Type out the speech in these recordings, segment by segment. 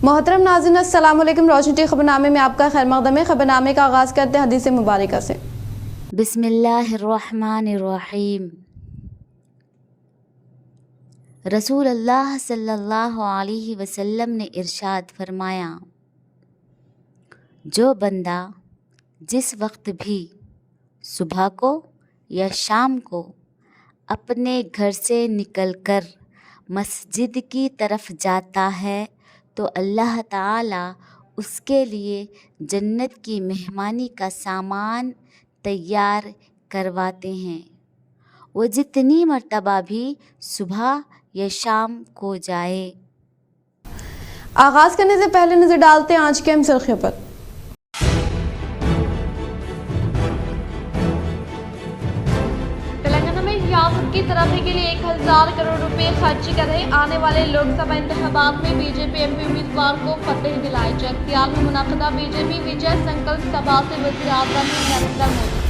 मोहतरम नाज़रीन, अस्सलाम वालेकुम। रोशनी टी खबरनामे में आपका खैर मक़दम है। खबरनामे का आगाज़ करते हैं हदीस मुबारका से। बिस्मिल्लाहिर्रहमानिर्रहीम। रसूल अल्लाह सल्लल्लाहु अलैहि वसल्लम ने इरशाद फरमाया, जो बंदा जिस वक्त भी सुबह को या शाम को अपने घर से निकलकर मस्जिद की तरफ जाता है तो अल्लाह ताला उसके लिए जन्नत की मेहमानी का सामान तैयार करवाते हैं। वो जितनी मर्तबा भी सुबह या शाम को जाए। आगाज़ करने से पहले नज़र डालते हैं आज के अहम सुर्खियों पर। तेलंगाना में रियासत की तरक्की के लिए 1000 करोड़ रुपए खर्च कर रहे आने वाले लोकसभा इंतखाबात में बीजेपी एमपी उम्मीदवार को फतेह दिलाई। जगतियाल में मुनक़दा बीजेपी विजय संकल्प सभा से वज़ीर आज़म नरेंद्र मोदी।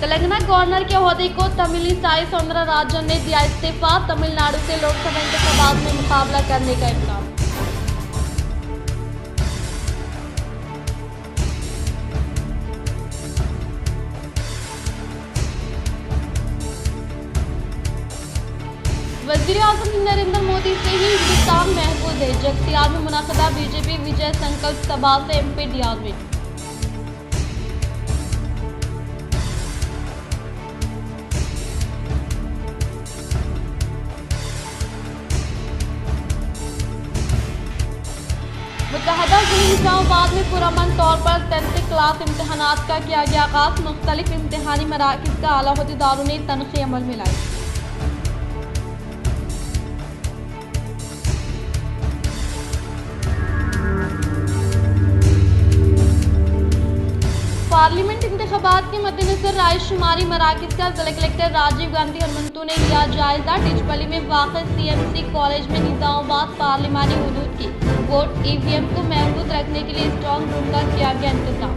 तेलंगाना गवर्नर के ओहदे को तमिलिसाई सौंदरराजन ने दिया इस्तीफा। तमिलनाडु से लोकसभा इंतखाबात में मुकाबला करने का इम्कान। वज़ीर आज़म नरेंद्र मोदी से ही हिंदुस्तान महफूज है। जगतियाल में मुनक़दा बीजेपी विजय संकल्प सभा से एमपी डियालविन। मुत्तहदा ज़िले निज़ामाबाद में पुरअमन तौर पर 33 क्लास इम्तहानात का किया गया आगाज़। मुख्तलिफ इम्तहानी मराकिज़ का आला अहदेदारों ने तनख़ीह अमल में लाई। पार्लियामेंट इंतखाबात के मद्देनजर रायशुमारी मराकिज़ का जिला कलेक्टर राजीव गांधी हनुमंतु ने लिया जायजा। टिचपली में वाक़ सीएमसी कॉलेज में निज़ामाबाद पार्लिमानी हुदूद की वोट ईवीएम को महफूज रखने के लिए स्ट्रांग रूम का किया गया इंतजाम।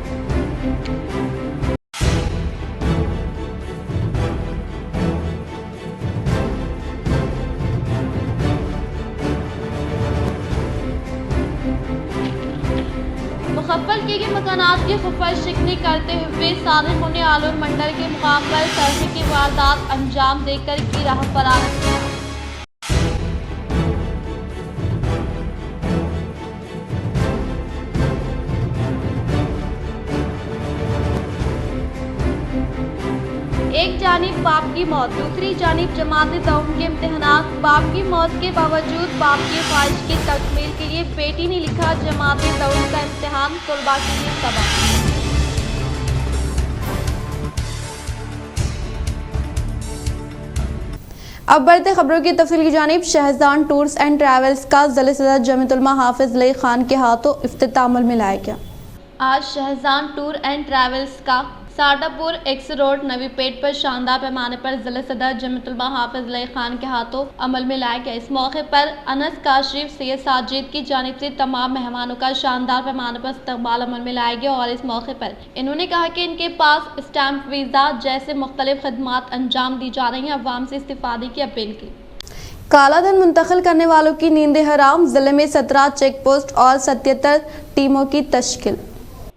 मुखफ़्फ़ल किए गए मकानात की खुफाई शिकनी करते हुए सादिक़ों ने आलूर मंडल के मुकाम पर तरह की वारदात अंजाम देकर की राह फरार। एक जानिब बाप की मौत, दूसरी जानिब जमात दौम के इम्तहानात। बाप की मौत के बावजूद बाप की ख्वाहिश की तकमील के लिए बेटी ने लिखा जमात दौम का इम्तहान, तलबा के लिए सबक। अब बढ़ते खबरों की तफसील की जानिब। शहजान टूर्स एंड ट्रैवल्स का ज़िले सदर जमीयतुल उलमा हाफिज लई खान के हाथों इफ्तिताह अमल में लाया गया। आज शहजान टूर एंड ट्रैवल्स का साडापुर एक्स रोड नवीपेट पर शानदार पैमाने पर जिला सदर जमीयतुल उलमा हाफिज लई खान के हाथों अमल में लाया गया। इस मौके पर अनस काशिफ सैयद साजिद की जानिब से तमाम मेहमानों का शानदार पैमाने पर इस्तकबाल अमल में लाया गया और इस मौके पर इन्होंने कहा कि इनके पास स्टैम्प वीज़ा जैसे मुख्तलिफ खदमात अंजाम दी जा रही हैं। अवाम से इस्तिफादे की अपील की। काला धन मुंतकिल करने वालों की नींदें हराम। जिले में 17 चेक पोस्ट और 77 टीमों की तश्कील।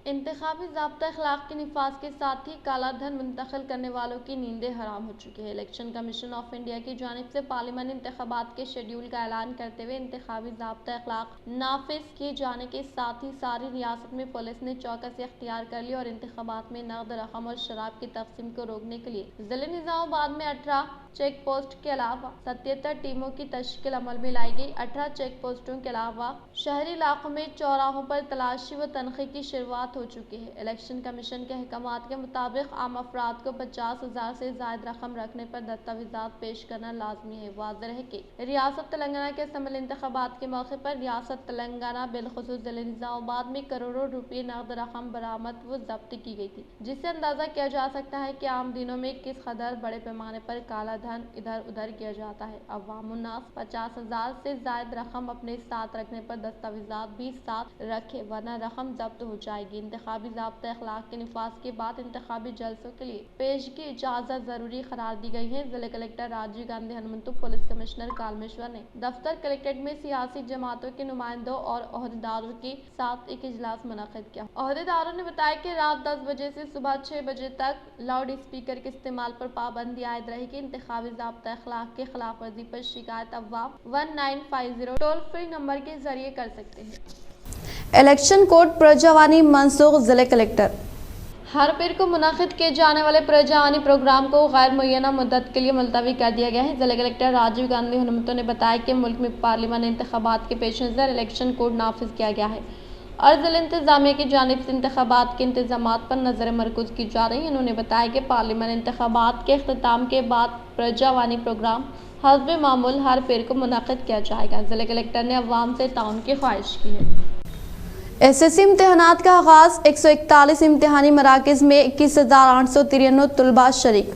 इंतखाबी ज़ाब्ता अखलाक के निफाज के साथ ही काला धन मुंतकिल करने वालों की नींदें हराम हो चुकी है। इलेक्शन कमीशन ऑफ इंडिया की जानिब से पार्लियामानी इंतखाबात के शेड्यूल का ऐलान करते हुए इंतखाबी ज़ाब्ता अखलाक नाफिज किए जाने के साथ ही सारी रियासत में पुलिस ने चौकसी अख्तियार कर ली और इंतखाबात में नकद रकम और शराब की तकसीम को रोकने के लिए जिले निज़ामाबाद में 18 चेक पोस्ट के अलावा 77 टीमों की तश्कील अमल में लाई गई। 18 चेक पोस्टों के अलावा शहरी इलाकों में चौराहों पर तलाशी व तनख़ी की शुरुआत हो चुकी है। इलेक्शन कमीशन के अहकामात के मुताबिक आम अफराद को 50,000 से ज़ायद रकम रखने पर दस्तावेज़ात पेश करना लाजमी है। वाज़ेह है कि रियासत तेलंगाना के असम्बली इंतखाबात के मौके पर रियासत तेलंगाना बिलखुसूस ज़िले निज़ामाबाद में करोड़ों रुपये नकद रकम बरामद व जब्त की गई थी, जिससे अंदाज़ा किया जा सकता है कि आम दिनों में किस कदर बड़े पैमाने पर काला धन इधर उधर किया जाता है। अवामुन्नास 50,000 से ज़ायद रकम अपने साथ रखने पर दस्तावेज़ात भी साथ रखे वरना रकम जब्त हो जाएगी। इंतखाबी ज़ाब्ता अखलाक के निफाज के बाद इंतखाबी जलसों के लिए पेश की इजाज़त ज़रूरी करार दी गई है। जिले collector Rajiv Gandhi Hanumanthu, police commissioner Kalmeshwar ने दफ्तर कलेक्ट्रेट में सियासी जमातों के नुमाइंदों और अहदेदारों के साथ एक इजलास मुनक़िद किया। अहदेदारों ने बताया कि रात 10 बजे से सुबह 6 बजे तक लाउड स्पीकर के इस्तेमाल पर पाबंदी आयद रहेगी। इंतखाबी ज़ाब्ता अखलाक के खिलाफ वर्जी पर शिकायत अवाम 1950 टोल फ्री नंबर के जरिए कर सकते हैं। इलेक्शन कोड प्रजावानी मंसूख। जिले कलेक्टर हर पीर को मुनाकिद किए जाने वाले प्रजावानी प्रोग्राम को गैर मुय्यना मुद्दत के लिए मुलतवी कर दिया गया है। जिला कलेक्टर राजीव गांधी हनुमंतु ने बताया कि मुल्क में पार्लियामानी इंतखाबात के पेश नज़र इलेक्शन कोड नाफिज किया गया है और जिला इंतजामिया की जानिब से इंतखाबात के इंतजामात पर नजर मरकूज की जा रही है। उन्होंने बताया कि पार्लियामानी इंतखाबात के अख्ताम के बाद प्रजावानी प्रोग्राम हस्ब मामूल हर पीर को मुनाकिद किया जाएगा। जिला कलेक्टर ने अवाम से ताउन की ख्वाहिश की है। एसएससी इम्तहानात का आगाज। 141 इम्तहानी मराकज़ में 21,893 तलबा शरीक।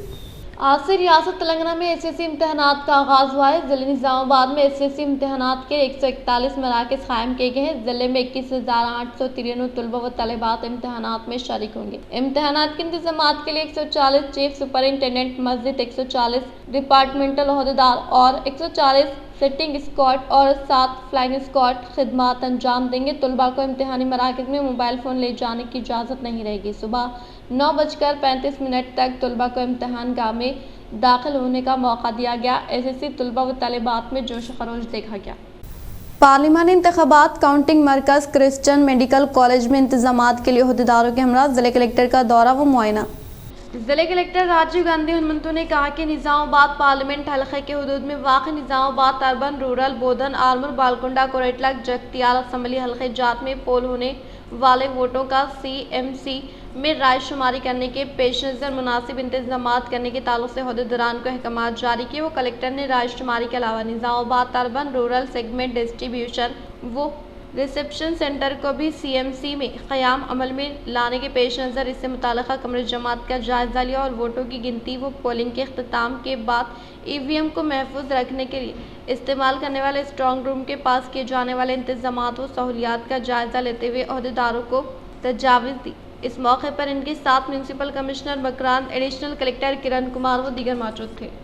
आज से रियासत तेलंगाना में एसएससी इम्तहानात का आगाज हुआ है। जिले निजामाबाद में एसएससी इम्तहानात के 141 मराकज़ कायम किए गए हैं। जिले में 21,893 तलबा व तलबात इम्तहानात में शरीक होंगे। इम्तहानात के इंतजामात के लिए 140 चीफ सुपरिंटेंडेंट मस्जिद, 140 डिपार्टमेंटल अहदेदार और 140 सिटिंग स्क्वाड और 7 फ्लाइंग स्क्वाड खिदमात अंजाम देंगे। तलबा को इम्तहानी मराकज़ में मोबाइल फ़ोन ले जाने की इजाज़त नहीं रहेगी। सुबह 9:35 तक तलबा को इम्तहान गाह में दाखिल होने का मौका दिया गया। एसएससी तलबा व तलबात में जोश खरोश देखा गया। पार्लिमानी इंतखाबात काउंटिंग मरकज़ क्रिश्चियन मेडिकल कॉलेज में इंतजामात के लिए अहदेदारों के हमरा जिले कलेक्टर का दौरा व मुआयना। जिले कलेक्टर राजीव गांधी हनुमंतु ने कहा कि निजामाबाद पार्लियामेंट हल्के के हुदूद में वाक़ निजामाबाद अर्बन, रूरल, बोधन, आलमूर, बालकुंडा, कोरेटलक, जगतियाल असम्बली हल्के जात में पोल होने वाले वोटों का सीएमसी में राय शुमारी करने के पेश नज़र मुनासिब इंतजामात करने के ताल्लुक से अहदेदारान को अहकामात जारी किए। वो कलेक्टर ने राय शुमारी के अलावा Nizamabad urban, rural segment distribution वो रिसेप्शन सेंटर को भी सीएमसी में क़याम अमल में लाने के पेश नज़र इससे मुताल्लिक़ा कमरे जमात का जायज़ा लिया और वोटों की गिनती व पोलिंग के अख्ताम के बाद ईवीएम को महफूज रखने के लिए इस्तेमाल करने वाले स्ट्रॉन्ग रूम के पास किए जाने वाले इंतजामात व सहूलियात का जायज़ा लेते हुए अहदेदारों को तजावीज़ दी। इस मौके पर इनके साथ municipal commissioner Makran, additional collector Kiran Kumar व दीगर मौजूद थे।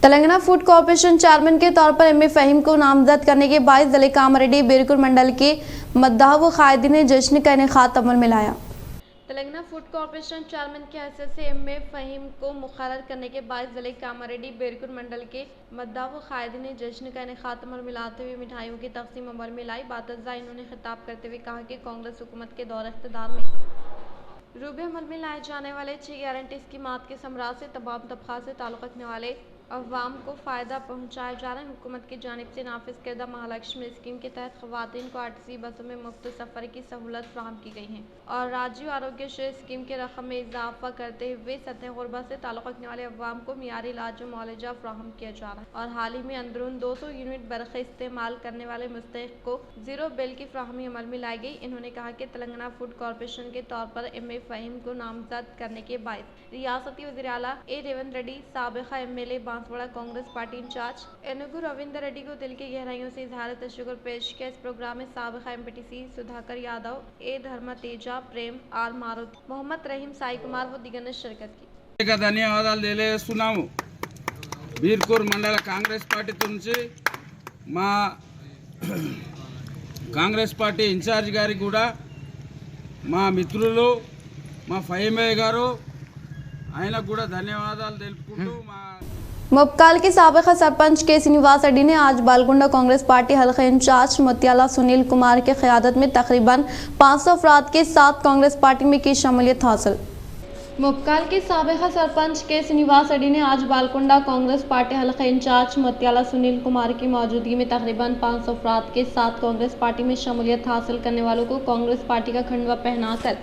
तेलंगाना फूड कॉरपोरेशन चेयरमैन के तौर पर एम.ए. फ़हीम को नामजद करने के बाद जिले कामारेड्डी बेरकुर मंडल के मद्दाह व कायदीन ने जश्न का इनेकाद अमल में लाया। तेलंगाना फूड कॉरपोरेशन चेयरमैन के हैसियत से एम.ए. फ़हीम को मुक़र्रर करने के बाद जिले कामारेड्डी बेरकुर मंडल के मद्दाह व कायदीन ने जश्न का इनेकाद अमल में लाते हुए मिठाइयों की तक़सीम अमल में लाई। बातज़ा इन्होंने खिताब करते हुए कहा कि कांग्रेस हुकूमत के दौर इक़्तिदार में रूबे अमल में लाए जाने वाले 6 गारंटी स्कीमात के समराज से तमाम तबक़ा से ताल्लुक़ रखने वाले अवाम को फ़ायदा पहुँचाया जा रहा है। हुकूमत की जानिब से नाफिज करदा महालक्ष्मी स्कीम के तहत ख़वातीन को आरटीसी बसों में मुफ्त सफ़र की सहूलत फ़राहम की गई है और राजीव आरोग्य श्री स्कीम के रकम में इजाफा करते हुए सतह गुरबत से ताल्लुक़ रखने वाले अवाम को मियारी इलाज व मुआलजा फ़राहम किया जा रहा है और हाल ही में अंदरून 200 यूनिट बरक़ इस्तेमाल करने वाले मुस्तहिक़ को ज़ीरो बिल की फ़राहमी अमल में लाई गई। इन्होंने कहा कि तेलंगाना फूड कॉरपोरेशन के तौर पर एम.ए. फ़हीम को नामजद करने के बाद रियासती वज़ीर आला ए रेवंत रेड्डी, साबिक़ा MLA Banswada Congress party incharge Enugu Ravinder Reddy को दिल की गहराइयों से इजहार तशक्कुर पेश किया। इस प्रोग्राम में साबिक़ा MPTC Sudhakar Yadav, A Dharma Teja, Prem R Maruti, Mohammed Rahim, Sai Kumar व दिगर ने शिरकत की। ధన్యవాదాలు తెలియజేస్తున్నాము। బీర్కూర్ మండల కాంగ్రెస్ పార్టీ నుంచి మా కాంగ్రెస్ పార్టీ ఇన్ఛార్జ్ గారికి కూడా మా మిత్రులు మా ఫహీమయ్య గారు ఆయనకు కూడా ధన్యవాదాలు తెలుపుకుంటూ మా मुबकाल के साबिक़ा सरपंच के श्रीनिवास रेड्डी ने आज बालकुंडा कांग्रेस पार्टी हल्के इंचार्ज मोतियाला सुनील कुमार के क़यादत में तकरीबन 500 अफराद के साथ कांग्रेस पार्टी में की शमूलियत हासिल। मुबकाल के साबिक़ा सरपंच के श्रीनिवास रेड्डी ने आज बालकुंडा कांग्रेस पार्टी हल्के इंचार्ज मोतियाला सुनील कुमार की मौजूदगी में तकरीबन 500 अफराद के साथ कांग्रेस पार्टी में शमूलियत हासिल करने वालों को कांग्रेस पार्टी का खंडवा पहनाकर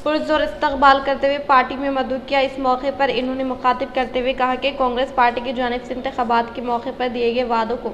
पुरजोर इस्तकबाल करते हुए पार्टी में मदऊ किया। इस मौके पर इन्होंने मुखातिब करते हुए कहा कि कांग्रेस पार्टी की जानिब से इंतखाबात के मौके पर दिए गए वादों को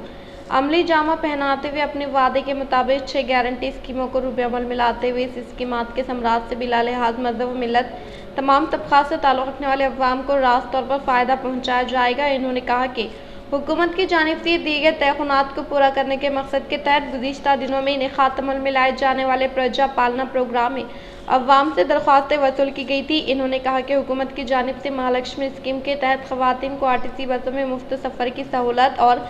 अमली जामा पहनाते हुए अपने वादे के मुताबिक 6 गारंटी स्कीमों को रूबे अमल में लाते हुए इस स्कीमात के समराज से बिला लिहाज मजहब व मिलत तमाम तबक़ा से ताल्लुक़ रखने वाले अवाम को रास्त तौर पर फ़ायदा पहुँचाया जाएगा। इन्होंने कहा कि हुकूमत की जानिब से दिए गए तयख़ुनात को पूरा करने के मकसद के तहत गुज़िश्ता दिनों में इनेक़ात अमल में लाए जाने वाले प्रजा पालना प्रोग्राम में अवाम से दरख्वास्तें वसूल की गई थी। इन्होंने कहा कि हुकूमत की जानिब से महालक्ष्मी स्कीम के तहत ख़वातीन को आरटीसी बसों में मुफ्त सफ़र की सहूलत और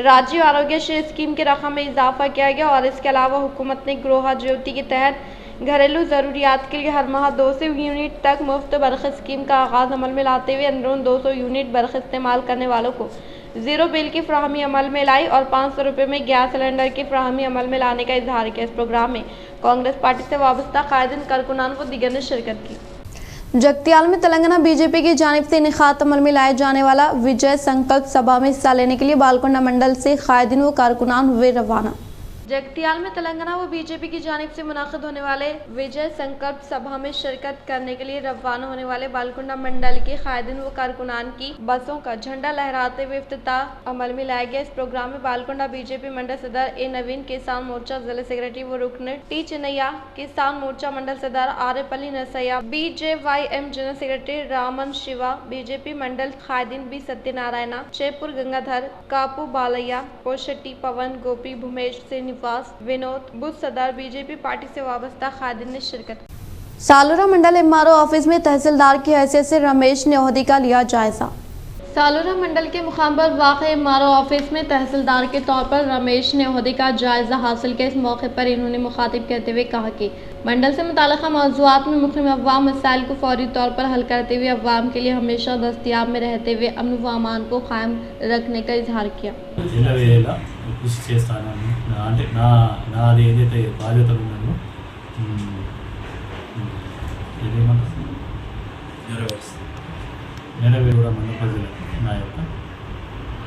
राज्य आरोग्य स्कीम की रकम में इजाफा किया गया और इसके अलावा हुकूमत ने गृह ज्योति के तहत घरेलू ज़रूरियात के लिए हर माह 200 यूनिट तक मुफ्त बर्क़ स्कीम का आगाज़ अमल में लाते हुए अंदरून 200 यूनिट बर्क़ इस्तेमाल करने वालों को ज़ीरो बिल की फ्राहमी अमल में लाई और 500 रुपये में गैस सिलेंडर की फ्राहमी अमल में लाने का इजहार किया। इस प्रोग्राम में कांग्रेस पार्टी से वाबस्ता कायदीन, कारकुनान व दीगर ने शिरकत की। जगतियाल में तेलंगाना बीजेपी की जानिब से इनेक़ात अमल में लाए जाने वाला विजय संकल्प सभा में हिस्सा लेने के लिए बालकोंडा मंडल से कायदीन व कारकुनान हुए रवाना। जगतियाल में तेलंगाना व बीजेपी की जानिब से मुनाकिद होने वाले विजय संकल्प सभा में शिरकत करने के लिए रवाना होने वाले बालकुंडा मंडल के कायदीन व कारकुनान की बसों का झंडा लहराते हुए इफ्तिताह अमल में लाया गया। इस प्रोग्राम में बालकुंडा बीजेपी मंडल सदर ए नवीन, किसान मोर्चा जिला सेक्रेटरी व रुकन टी चिन्नैया, किसान मोर्चा मंडल सदर Arepalli Narsaiah, BJYM general secretary Raman Shiva, BJP mandal कायदीन बी सत्यनारायण, जयपुर गंगाधर, कापू बालैया, पोशेट्टी पवन, गोपी, भूमेश, श्रीनिवास, विनोद, बुद्ध सदर, बीजेपी पार्टी से वाबस्ता कायदीन ने शिरकत की। सालूरा मंडल MRO ऑफिस में तहसीलदार की हैसियत से रमेश ने ओहदे का लिया जायजा। सालूरा मंडल के मुकाम पर वाक़ MRO ऑफिस में तहसीलदार के तौर पर रमेश ने ओहदे का जायजा हासिल किया। इस मौके पर इन्होंने मुखातिब कहते हुए कहा कि मंडल से मुताल्लिक़ मौज़ूआत में मुख्तलिफ़ अवाम मसाइल को फौरी तौर पर हल करते हुए अवाम के लिए हमेशा दस्तियाब में रहते हुए अमन व अमान को कायम रखने का इजहार किया। కృషి చేస్తానని అంటే నాది ఏదైతే బాధ్యతలు ఉన్నాయో ఏదేమంటారు నెరవేరు మండల ప్రజలకు నా యొక్క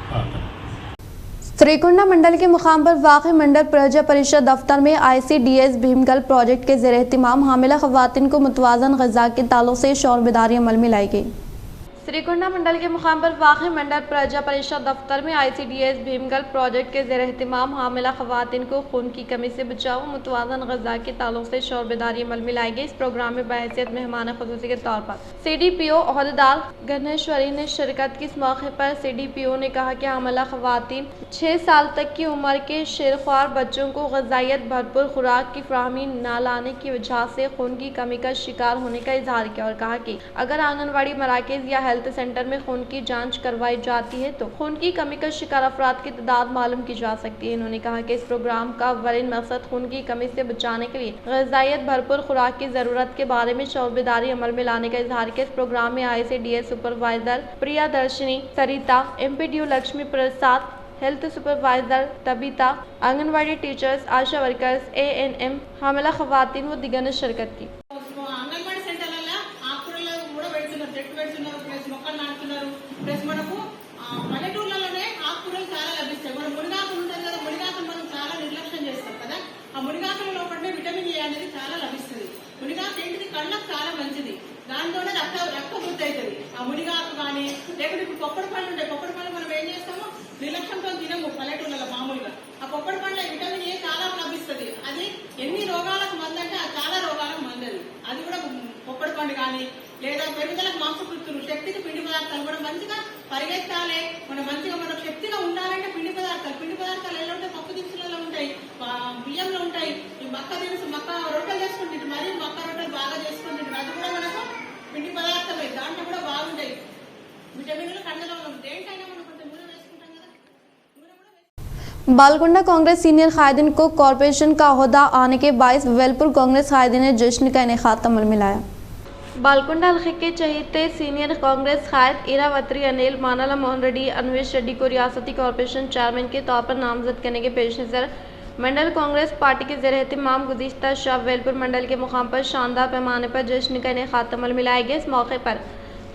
ప్రార్థన। श्रीकुंडा मंडल के मुकाम पर वाक़ मंडल प्रजा परिषद दफ्तर में ICDS भीमगल प्रोजेक्ट के ज़ेर एहतिमाम हामिला ख़वातीन को मुतवाज़न ग़िज़ा के ताल्लुक़ से शौरबेदारी अमल में लाई गई। श्रीकुंडा मंडल के मुकाम पर वाक़ मंडल प्रजा परिषद दफ्तर में ICDS भीमगल प्रोजेक्ट के ज़ेर एहतिमाम हामिला ख़वातीन को खून की कमी से बचाव मुतवाज़न ग़िज़ा के ताल्लुक़ से शौरबेदारी अमल में लाई गई। इस प्रोग्राम में बहैसियत मेहमान खुसूसी के तौर पर CDPO ओहदेदार गणेश्वरी ने शिरकत की। इस मौके पर CDPO ने कहा कि हामिला ख़वातीन 6 साल तक की उम्र के शेरख्वार बच्चों को ग़िज़ाइयत भरपूर खुराक की फ्राहमी न लाने की वजह से खून की कमी का शिकार होने का इजहार किया और कहा कि अगर आंगनवाड़ी मराकज़ या हेल्थ सेंटर में खून की जांच करवाई जाती है तो खून की कमी का शिकार अफराद की तादाद मालूम की जा सकती है। इन्होंने कहा कि इस प्रोग्राम का अव्वलिन मकसद खून की कमी से बचाने के लिए ग़िज़ाइयत भरपूर खुराक की ज़रूरत के बारे में शौरबेदारी अमल में लाने का इजहार किया। इस प्रोग्राम में ICDS supervisor Priya Darshini, Sarita, MPDO Lakshmi Prasad, health supervisor Tabitha, anganwadi teachers, Asha workers, ANM, हामिला ख़वातीन व दीगर ने शिरकत की। అంగన్వాడీ సెంటర్లలో ఆకుకూరలు కూడా పెడుతున్నారు, చెట్టు పెడుతున్నారు, ప్లస్ మొక్కలు నాటుతున్నారు. ప్లస్ మనకు పల్లెటూర్లలోనే ఆకుకూరలు చాలా లభిస్తాయి. మనం మునిగాకులు ఉంటుంది కదా, మునిగాకులు మనం చాలా నిర్లక్ష్యం చేస్తాం కదా. ఆ మునిగాకుల లోపలనే విటమిన్ A అనేది చాలా లభిస్తుంది. మునిగాకు ఏంటిది, కళ్ళకు చాలా మంచిది. దాంతోనే రక్త వృద్ధి అవుతుంది. ఆ మునిగాకు కానీ లేకపోతే ఇప్పుడు పొప్పడి పళ్ళు ఉంటాయి. పొప్పడి పళ్ళు మనం ఏం చేస్తాము, నిర్లక్ష్యంతో తినము పల్లెటూర్లలో మామూలుగా. ఆ పొప్పడి పళ్ళ విటమిన్ A చాలా లభిస్తుంది. అది ఎన్ని రోగాలకు మందంటే ఆ చాలా రోగాలకు మందది. అది కూడా పొప్పడి పండు కానీ లేదా పెరుగుదలకు మాంసకృతులు, శక్తికి పిండి పదార్థాలు కూడా మంచిగా పరిగెత్తాలి. మనం మంచిగా మనకు శక్తిగా ఉండాలంటే పిండి పదార్థాలు ఎలా ఉంటాయి, పప్పు దినుసులలో ఉంటాయి, బియ్యంలో ఉంటాయి. ఈ మక్క దినుసు, మక్క రొట్టెలు చేసుకుంటుంది, మరీ మక్క రొట్టెలు బాగా చేసుకుంటుంది. అది కూడా మనకు పిండి పదార్థమే, దాంట్లో కూడా బాగుంటాయి విటమిన్లు. కళ్ళలో దేంటైనా మనం కొంచెం నూనె వేసుకుంటాం కదా, నూనె కూడా बालकुंडा कांग्रेस सीनियर कायदीन को कॉरपोरेशन का ओहदा आने के बायस वेलपुर कांग्रेस कायदीन ने जश्न का इनेक़ात अमल में लाया। बालकुंडा हल्के के चहीते सीनियर कांग्रेस कायद इरावती अनिल मानाला मोहन रेड्डी अन्वेश रेड्डी को रियासती कॉरपोरेशन चेयरमैन के तौर पर नामजद करने के पेश नज़र मंडल कांग्रेस पार्टी के ज़ेर एहतिमाम गुज़िश्ता शब वेलपुर मंडल के मुकाम पर शानदार पैमाने पर जश्न का इनेक़ात अमल में लाया गया। इस मौके पर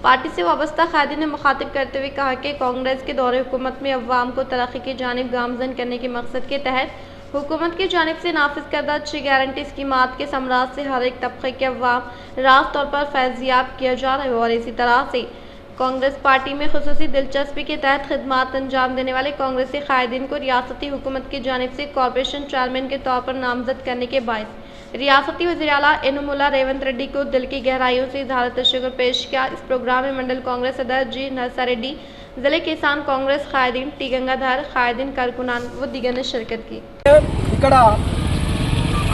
पार्टी से वाबस्ता कायदीन ने मुखातिब करते हुए कहा कि कांग्रेस के दौरे हुकूमत में अवाम को तरक्की की जानिब गामजन करने के मकसद के तहत हुकूमत की जानिब से नाफिज करदा 6 गारंटी स्कीमात के समराज से हर एक तबके के अवाम रास्त तौर पर फैज़याब किया जा रहा है और इसी तरह से कांग्रेस पार्टी में खुसूसी दिलचस्पी के तहत खिदमात अंजाम देने वाले कांग्रेसी कायदीन को रियासती हुकूमत की जानिब से कॉरपोरेशन चेयरमैन के तौर पर नामजद करने के बायस रियासती वज़ीर आला एनुमुल्ला रेवंत रेड्डी को दिल की गहराइयों से इज़हार तशक्कुर पेश किया। इस प्रोग्राम में मंडल कांग्रेस सदर जी नरसा रेड्डी, जिले किसान कांग्रेस कायदीन टी गंगाधर, कायदीन कारकुनान व दिगर ने शिरकत की। ఇక్కడ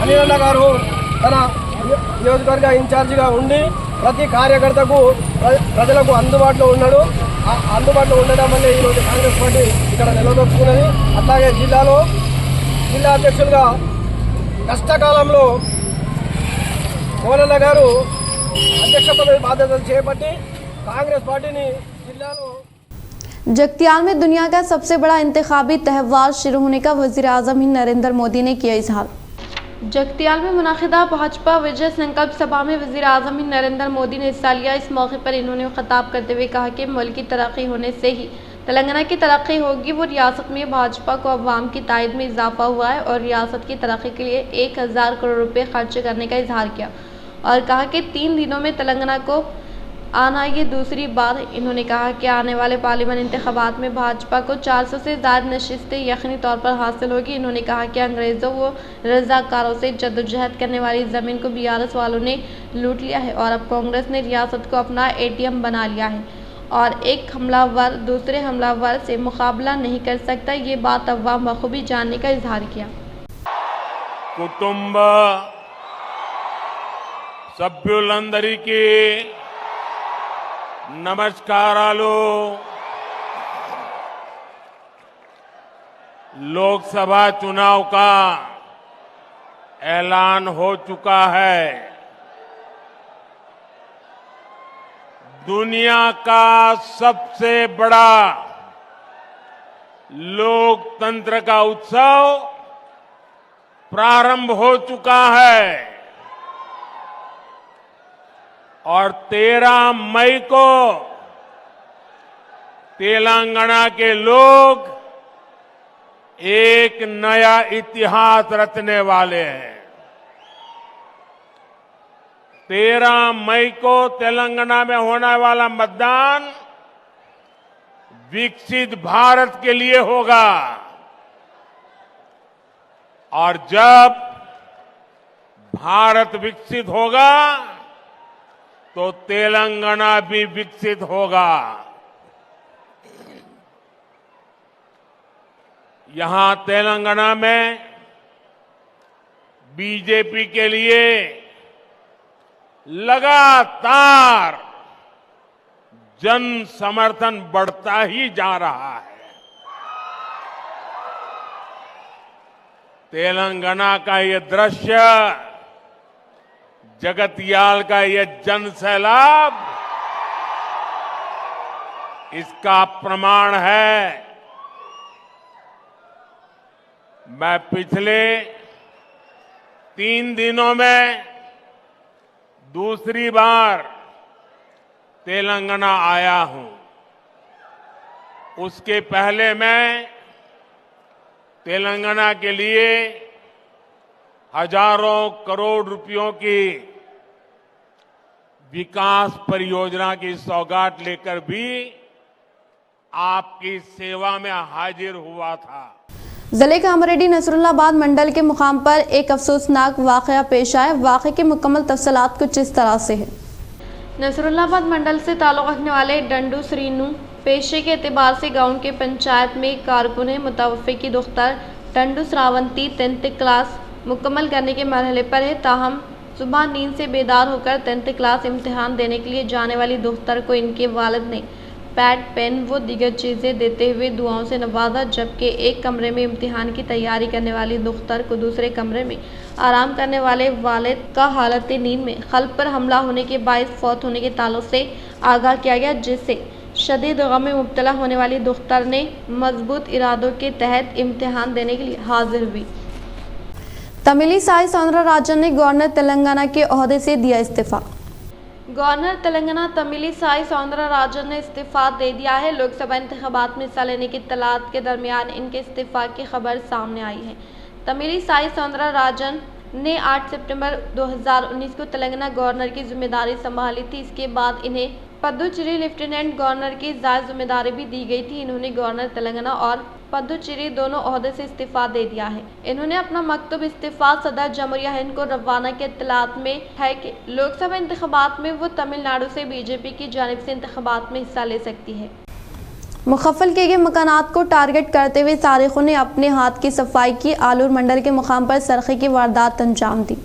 అనిల్ గారు తన నియోజకవర్గ ఇన్ఛార్జిగా ఉండి ప్రతి కార్యకర్తకు ప్రజలకు అందుబాటులో ఉన్నాడు. అందుబాటులో ఉండడం వల్ల ఈరోజు కాంగ్రెస్ పార్టీ ఇక్కడ నిలదొక్కున్నది. అట్లాగే జిల్లా అధ్యక్షులుగా కష్టకాలంలో కోనన్న గారు అధ్యక్ష పదవి బాధ్యతలు చేపట్టి కాంగ్రెస్ పార్టీని జిల్లాలో जगतियाल में दुनिया का सबसे बड़ा इंतखाबी त्यौहार शुरू होने का वज़ीर आज़म नरेंद्र मोदी ने किया इजहार। जगतियाल में मुनाकिदा भाजपा विजय संकल्प सभा में वज़ीर आज़म नरेंद्र मोदी ने हिस्सा लिया। इस मौके पर इन्होंने खिताब करते हुए कहा कि मुल्क की तरक्की होने से ही तेलंगाना की तरक्की होगी। वो रियासत में भाजपा को अवाम की तायद में इजाफा हुआ है और रियासत की तरक्की के लिए 1000 करोड़ रुपये खर्च करने का इजहार किया और कहा कि 3 दिनों में तेलंगाना को आना ये दूसरी बात। इन्होंने कहा कि आने वाले पार्लियामेंट इंतखाबात में भाजपा को 400 से ज़्यादा नशिस्तें यकीनी तौर पर हासिल होगी। इन्होंने कहा कि अंग्रेज़ों व रज़ाकारों से जद्दोजहद करने वाली ज़मीन को BRS वालों ने लूट लिया है और अब कांग्रेस ने रियासत को अपना ATM बना लिया है और एक हमलावर दूसरे हमलावर से मुकाबला नहीं कर सकता। ये बात अवाम बखूबी जानने का इजहार किया। కుటుంబ సభ్యులందరికీ నమస్కారాలు। लोकसभा चुनाव का ऐलान हो चुका है। दुनिया का सबसे बड़ा लोकतंत्र का उत्सव प्रारंभ हो चुका है और 13 मई को तेलंगाना के लोग एक नया इतिहास रचने वाले हैं। 13 मई को तेलंगाना में होने वाला मतदान विकसित भारत के लिए होगा और जब भारत विकसित होगा तो तेलंगाना भी विकसित होगा। यहां तेलंगाना में बीजेपी के लिए लगातार जन समर्थन बढ़ता ही जा रहा है। तेलंगाना का ये दृश्य, जगतियाल का ये जन सैलाब इसका प्रमाण है। मैं पिछले 3 दिनों में दूसरी बार तेलंगाना आया हूं। उसके पहले मैं तेलंगाना के लिए हजारों करोड़ रुपयों की विकास परियोजना की सौगात लेकर भी आपकी सेवा में हाजिर हुआ था। जिले के अमरेडी नसरुल्लाबाद मंडल के मुकाम पर एक अफसोसनाक वाकया पेश आया। वाकये की मुकम्मल तफसीलात कुछ इस तरह से है। नसरुल्लाबाद मंडल से ताल्लुक़ रखने वाले डंडू श्रीनू पेशे के एतबार से गांव के पंचायत में कारकुन है। मुतवफ़्फ़ी की दुख्तर डंडू श्रावंती 10th क्लास मुकम्मल करने के मरहले पर है। ताहम सुबह नींद से बेदार होकर 10th क्लास इम्तिहान देने के लिए जाने वाली दुख्तर को इनके वालिद ने पैड, पेन व दीगर चीज़ें देते हुए दुआओं से नवाजा। जबकि एक कमरे में इम्तिहान की तैयारी करने वाली दुख्तर को दूसरे कमरे में आराम करने वाले वालिद का हालत नींद में क़ल्ब पर हमला होने के बायस फौत होने के ताल्लुक़ से आगाह किया गया, जिससे शदीद गम में मुब्तला होने वाली दुख्तर ने मजबूत इरादों के तहत इम्तिहान देने के लिए हाजिर हुई। तमिली साई सौंदरराजन ने गवर्नर तेलंगाना के ओहदे से दिया इस्तीफा। गवर्नर तेलंगाना तमिली साई सौंदरराजन ने इस्तीफा दे दिया है। लोकसभा इंतखाबात में हिस्सा लेने की इत्तलात के दरमियान इनके इस्तीफा की खबर सामने आई है। तमिली साई सौंदरराजन ने 8 सितंबर 2019 को तेलंगाना गवर्नर की जिम्मेदारी संभाली थी। इसके बाद इन्हें पद्दुचेरी लेफ्टिनेंट गवर्नर की जायज जिम्मेदारी भी दी गई थी। इन्होंने गवर्नर तेलंगाना और पद्दुचेरी दोनों ओहदे से इस्तीफा दे दिया है। इन्होंने अपना मकतूब इस्तीफा सदर जमहूरिया हिंद को रवाना के इत्तलात में है कि लोकसभा इंतखाबात में वो तमिलनाडु से बीजेपी की जानिब से इंतखाबात में हिस्सा ले सकती है। मुखफ़्फ़ल किए गए मकानात को टारगेट करते हुए तारिखों ने अपने हाथ की सफाई की। आलूर मंडल के मुकाम पर सरखे की वारदात अंजाम दी।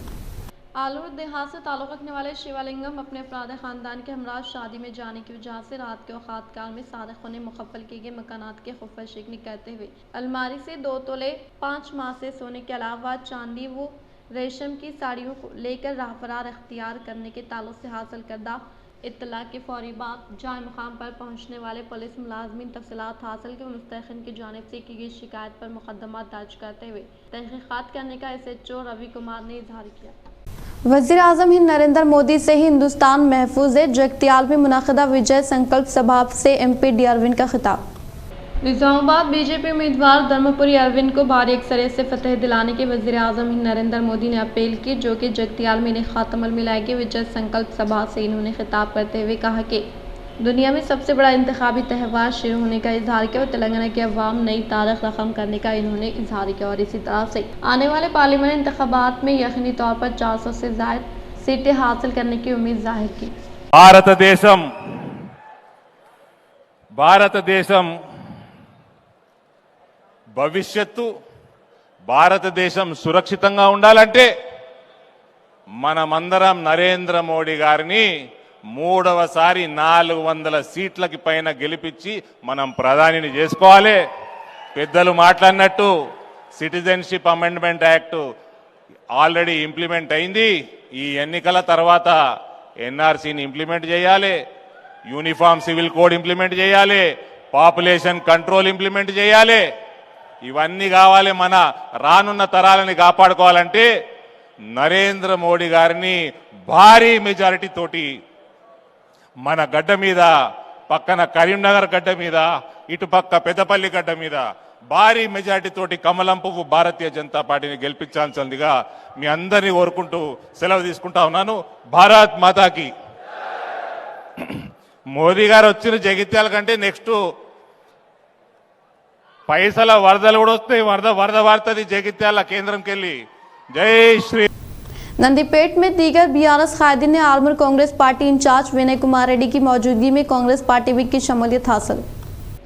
आलूर देहात से ताल्लुक़ रखने वाले शिवालिंगम अपने अफराद ख़ानदान के हमरा शादी में जाने की वजह से रात के औक़ात में सारिकों ने मुखफ़्फ़ल किए गए मकानात के खुफ़ा शिकनी करते हुए अलमारी से 2 तोले 5 माह से सोने के अलावा चांदी व रेशम की साड़ियों को लेकर राह फरार इख्तियार करने के ताल्लुक़ से हासिल करदा इत्तला के फौरी बाद जाए मुकाम पर पहुँचने वाले पुलिस मुलाजमीन तफसीलात हासिल के मुस्तैक़िन की जानिब से की गई शिकायत पर मुकदमा दर्ज करते हुए तहक़ीक़ात करने का SHO रवि कुमार ने इजहार किया। वज़ीर आज़म हिंद नरेंद्र मोदी से हिंदुस्तान महफूज है। जगतियाल में मुनाक़िदा विजय संकल्प सभा से MP डी अरविंद का खिताब। निज़ामाबाद BJP उम्मीदवार धर्मपुरी अरविंद को भारी अक्सरियत से फतह दिलाने की वज़ीर आज़म हिंद नरेंद्र मोदी ने अपील की, जो कि जगतियाल में इनेक़ात अमल में लाएगी। विजय संकल्प सभा से इन्होंने खिताब करते हुए कहा कि दुनिया में सबसे बड़ा इंतखाबी त्यौहार शुरू होने का इजहार किया और तेलंगाना के अवाम नई तारीख रकम करने का इन्होंने इजहार किया और इसी तरह से आने वाले पार्लियामेंट इंतखाबात में यकीनी तौर पर 400 से ज़ायद सीटें हासिल करने की उम्मीद जाहिर की। భారతదేశం భవిష్యత్తు భారతదేశం సురక్షితంగా ఉండాలంటే మనమందరం నరేంద్ర మోడీ గారిని మూడవసారి 400 సీట్లకి పైన గెలిపించి మనం ప్రధానిని చేసుకోవాలి. పెద్దలు మాట్లాడినట్టు citizenship amendment act already implement అయింది. ఈ ఎన్నికల తర్వాత ఎన్ఆర్సీని ఇంప్లిమెంట్ చేయాలి, యూనిఫామ్ సివిల్ కోడ్ ఇంప్లిమెంట్ చేయాలి, పాపులేషన్ కంట్రోల్ ఇంప్లిమెంట్ చేయాలి. ఇవన్నీ కావాలి. మన రానున్న తరాలని కాపాడుకోవాలంటే నరేంద్ర మోడీ గారిని భారీ మెజారిటీ తోటి మన గడ్డ మీద, పక్కన కరీంనగర్ గడ్డ మీద, ఇటుపక్క పెద్దపల్లి గడ్డ మీద భారీ మెజారిటీ తోటి కమలం పువ్వు భారతీయ జనతా పార్టీని గెలిపించాల్సిందిగా మీ అందరినీ కోరుకుంటూ సెలవు తీసుకుంటా ఉన్నాను. భారత్ మాతాకి. మోదీ గారు వచ్చిన జగిత్యాల కంటే నెక్స్ట్ పైసల వరదలు కూడా వస్తాయి. వరద వాడుతుంది జగిత్యాల కేంద్రంకి వెళ్ళి. జై శ్రీ. नंदीपेट में दीगर BRS कायदीन ने armour Congress party in charge Vinay Kumar Reddy की मौजूदगी में कांग्रेस पार्टी विक की शमूलियत हासिल।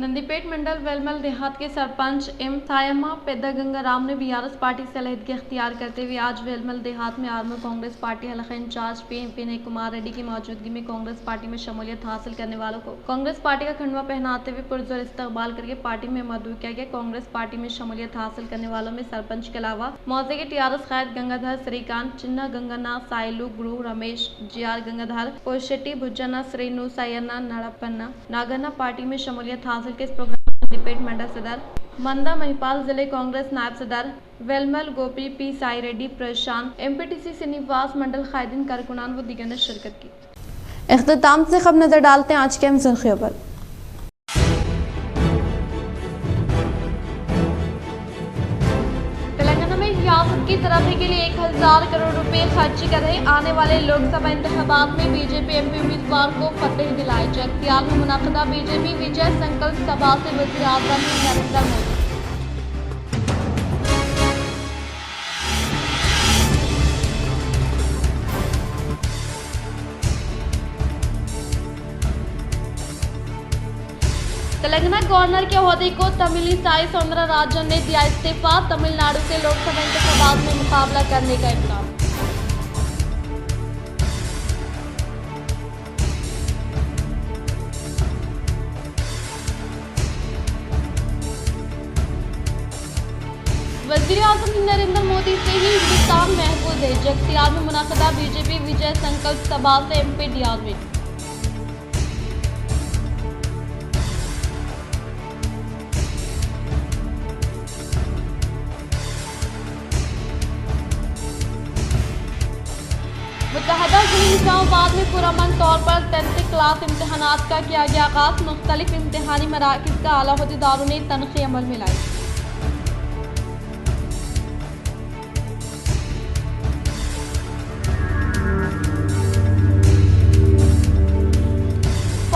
नंदीपेट मंडल वेलमल देहात के सरपंच एम थायम्मा पेद्दा गंगाराम ने BRS पार्टी से अलहदगी अख्तियार करते हुए आज वेलमल देहात में आर्मर कांग्रेस पार्टी हलका इंचार्ज विनय कुमार रेड्डी की मौजूदगी में कांग्रेस पार्टी में शमूलियत हासिल करने वालों को कांग्रेस पार्टी का खंडवा पहनाते हुए पुरजोर इस्तकबाल करके पार्टी में मदऊ किया गया। कांग्रेस पार्टी में शमूलियत हासिल करने वालों में सरपंच के अलावा मौजे के TRS कैद गंगाधर, श्रीकांत, चिन्ना गंगन्ना, साइलू, गुरु, रमेश, GR गंगाधर, कोशेट्टी, भुज्जना, श्रीनु, सैयन्ना, नड़प्पन्ना, नागन्ना पार्टी में शमूलियत हासिल के इस प्रोग्राम में नंदीपेट मंडल सदर मंदा महिपाल, जिले कांग्रेस नायब सदर वेलमल गोपी, P साई रेड्डी, प्रशांत, MPTC श्रीनिवास, मंडल कायदीन, कारकुनान व दीगर ने शिरकत की। इख्तिताम से खबर नजर डालते हैं आज के अहम खबर। तेलंगाना में रियासत की तरक्की के लिए 1000 करोड़ रुपए खर्च कर रहे आने वाले लोकसभा इंतखाबात में BJP MP उम्मीदवार को फतेह दिलाई। जगतियाल में मुनाक़िदा BJP विजय संकल्प सभा से वज़ीर आज़म नरेंद्र मोदी। तेलंगाना गवर्नर के ओहदे को तमिलिसाई सौंदरराजन ने दिया इस्तीफा। तमिलनाडु से लोकसभा इंतखाबात में मुकाबला करने का इम्कान। वज़ीर आज़म नरेंद्र मोदी से ही हिंदुस्तान महफूज है। जगतियाल में मुनाक़िदा BJP विजय संकल्प सभा से MP डी अरविंद। मुत्तहदा ज़िले निज़ामाबाद में पुरअमन तौर पर 33 क्लास इम्तहानात का किया गया आगाज़। मुख्तलिफ इम्तहानी मराकिज़ का आला अहदेदारों ने तनख़ी अमल में लाई।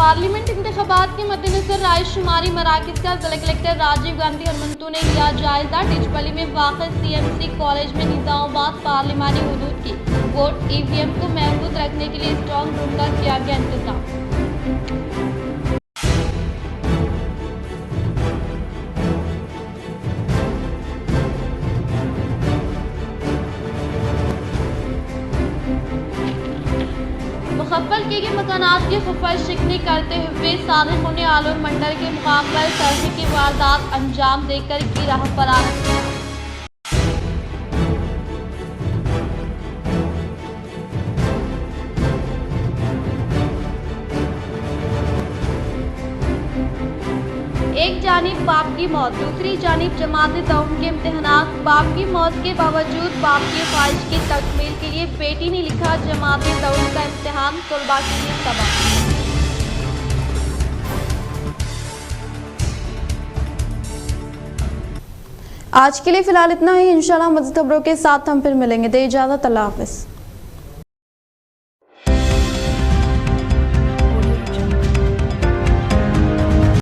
पार्लियामेंट इंतखाबात के मद्देनजर रायशुमारी मराकिज़ का जिला कलेक्टर राजीव गांधी हनुमंतु ने लिया जायजा। टिचपली में वाक़ CMC कॉलेज में निज़ामाबाद पार्लिमानी हुदूद की वोट EVM को महफूज रखने के लिए स्ट्रॉन्ग रूम का किया गया इंतजाम। मुखफ़्फ़ल किए गए मकानात की खुफिया शिकनी करते हुए सादिकों ने आलूर मंडल के मुकाम पर सर्वे की वारदात अंजाम देकर की राह फरार किया। एक जानिब बाप की मौत, दूसरी जानिब जमात दौम के इम्तिहानात। बाप की मौत के बावजूद बाप की ख्वाहिश की तकमील के लिए बेटी ने लिखा जमात दौम का इम्तिहान, तलबा के लिए सबक। आज के लिए फिलहाल इतना ही। इंशाल्लाह मज़ीद खबरों के साथ हम फिर मिलेंगे। दे इजाज़त, अल्लाह हाफ़िज़।